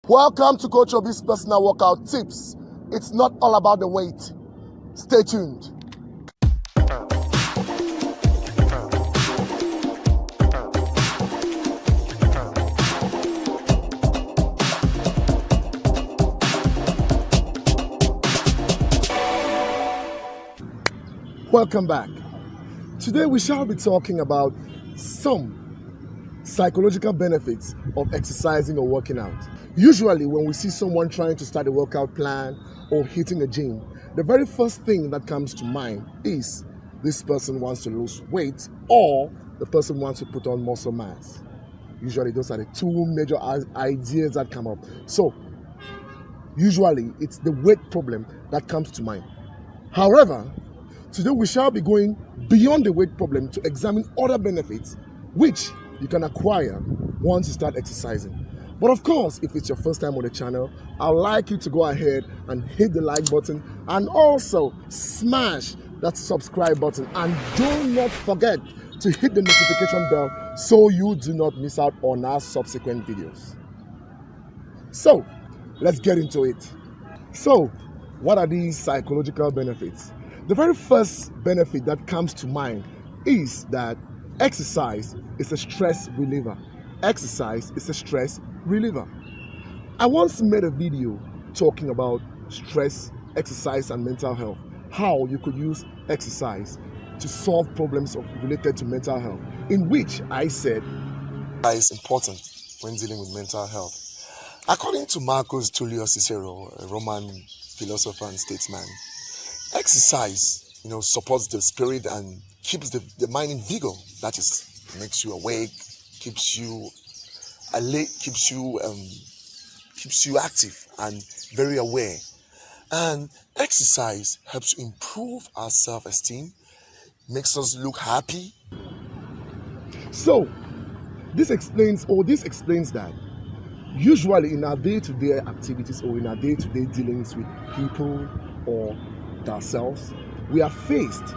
Welcome to Coach OBI's personal workout tips. It's not all about the weight. Stay tuned. Welcome back. Today we shall be talking about some psychological benefits of exercising or working out. Usually when we see someone trying to start a workout plan or hitting a gym, the very first thing that comes to mind is this person wants to lose weight or the person wants to put on muscle mass. Usually those are the two major ideas that come up. So usually it's the weight problem that comes to mind. However, today we shall be going beyond the weight problem to examine other benefits which you can acquire once you start exercising. But of course, if it's your first time on the channel, I'd like you to go ahead and hit the like button and also smash that subscribe button, and do not forget to hit the notification bell so you do not miss out on our subsequent videos. So let's get into it. So what are these psychological benefits? The very first benefit that comes to mind is that exercise is a stress reliever. Exercise is a stress reliever. I once made a video talking about stress, exercise, and mental health. How you could use exercise to solve problems related to mental health, in which I said is important when dealing with mental health. According to Marcus Tullius Cicero, a Roman philosopher and statesman, exercise, supports the spirit and keeps the mind in vigor. That is, makes you awake, keeps you alert, keeps you active and very aware. And exercise helps to improve our self-esteem, makes us look happy. So this explains that usually in our day-to-day activities or in our day-to-day dealings with people or ourselves, we are faced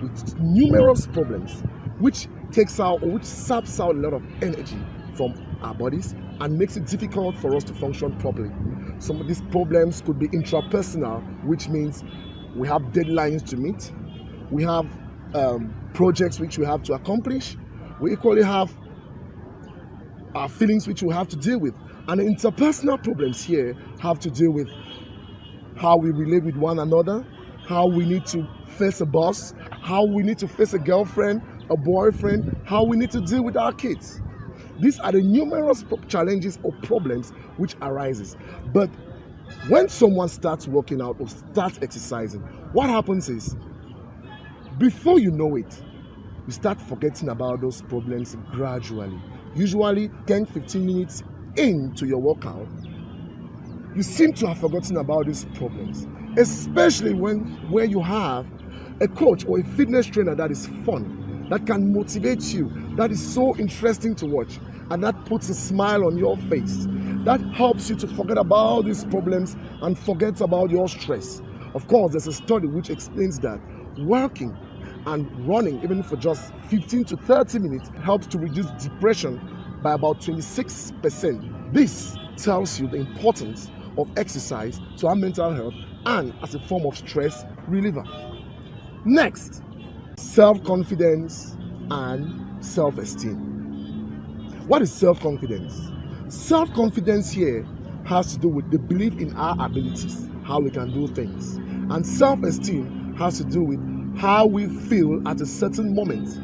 with numerous problems which saps out a lot of energy from our bodies and makes it difficult for us to function properly. Some of these problems could be intrapersonal, which means we have deadlines to meet, we have projects which we have to accomplish, we equally have our feelings which we have to deal with, and the interpersonal problems here have to deal with how we relate with one another, how we need to face a boss, how we need to face a girlfriend, a boyfriend, how we need to deal with our kids. These are the numerous challenges or problems which arises. But when someone starts working out or starts exercising, what happens is, before you know it, you start forgetting about those problems gradually. Usually 10-15 minutes into your workout, you seem to have forgotten about these problems, especially where you have a coach or a fitness trainer that is fun, that can motivate you, that is so interesting to watch, and that puts a smile on your face, that helps you to forget about these problems and forget about your stress. Of course, there's a study which explains that working and running, even for just 15 to 30 minutes, helps to reduce depression by about 26%. This tells you the importance of exercise to our mental health and as a form of stress reliever. Next, self-confidence and self-esteem. What is self-confidence? Self-confidence here has to do with the belief in our abilities, how we can do things. And self-esteem has to do with how we feel at a certain moment.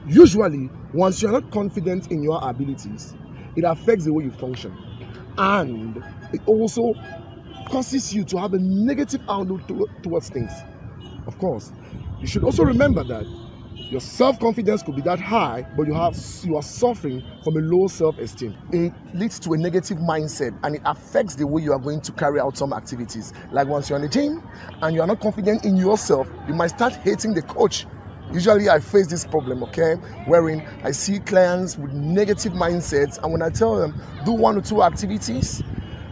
Usually, once you're not confident in your abilities, it affects the way you function. And it also causes you to have a negative outlook towards things. Of course, you should also remember that your self-confidence could be that high, but you are suffering from a low self-esteem. It leads to a negative mindset and it affects the way you are going to carry out some activities. Like once you're in the gym and you are not confident in yourself, you might start hating the coach. Usually I face this problem, wherein I see clients with negative mindsets, and when I tell them do 1 or 2 activities,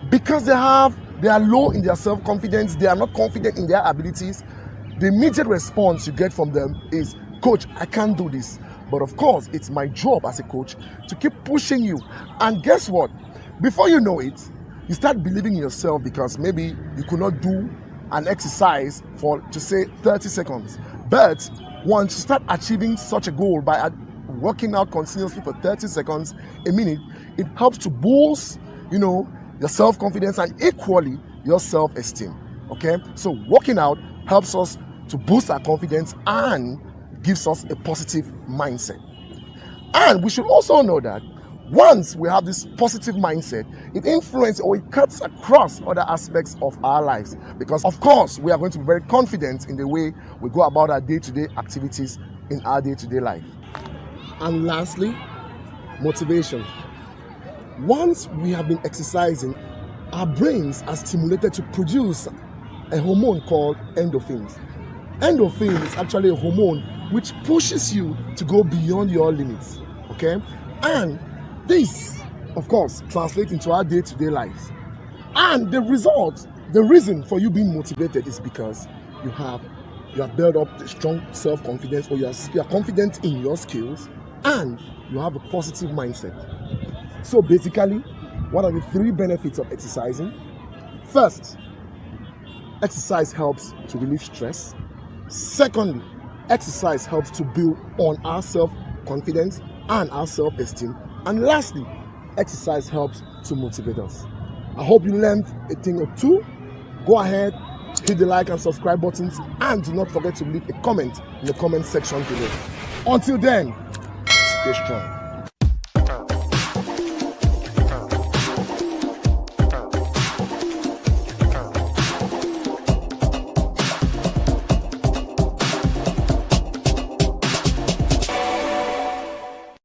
because they are low in their self-confidence, they are not confident in their abilities, the immediate response you get from them is, "Coach, I can't do this." But of course, it's my job as a coach to keep pushing you. And guess what? Before you know it, You start believing in yourself because maybe you could not do an exercise for, to say, 30 seconds. But once you start achieving such a goal by working out continuously for 30 seconds, a minute, it helps to boost, your self-confidence and equally your self-esteem. Okay? So working out helps us to boost our confidence and gives us a positive mindset. And we should also know that once we have this positive mindset, it influences or it cuts across other aspects of our lives. Because, of course, we are going to be very confident in the way we go about our day-to-day activities in our day-to-day life. And lastly, motivation. Once we have been exercising, our brains are stimulated to produce a hormone called endorphins. Endorphin is actually a hormone which pushes you to go beyond your limits. Okay? And this, of course, translates into our day-to-day lives. And the reason for you being motivated is because you have built up strong self-confidence, or you are confident in your skills, and you have a positive mindset. So basically, what are the 3 benefits of exercising? First, exercise helps to relieve stress. Secondly, exercise helps to build on our self-confidence and our self-esteem. And lastly, exercise helps to motivate us. I hope you learned a thing or two. Go ahead, hit the like and subscribe buttons, and do not forget to leave a comment in the comment section below. Until then, stay strong.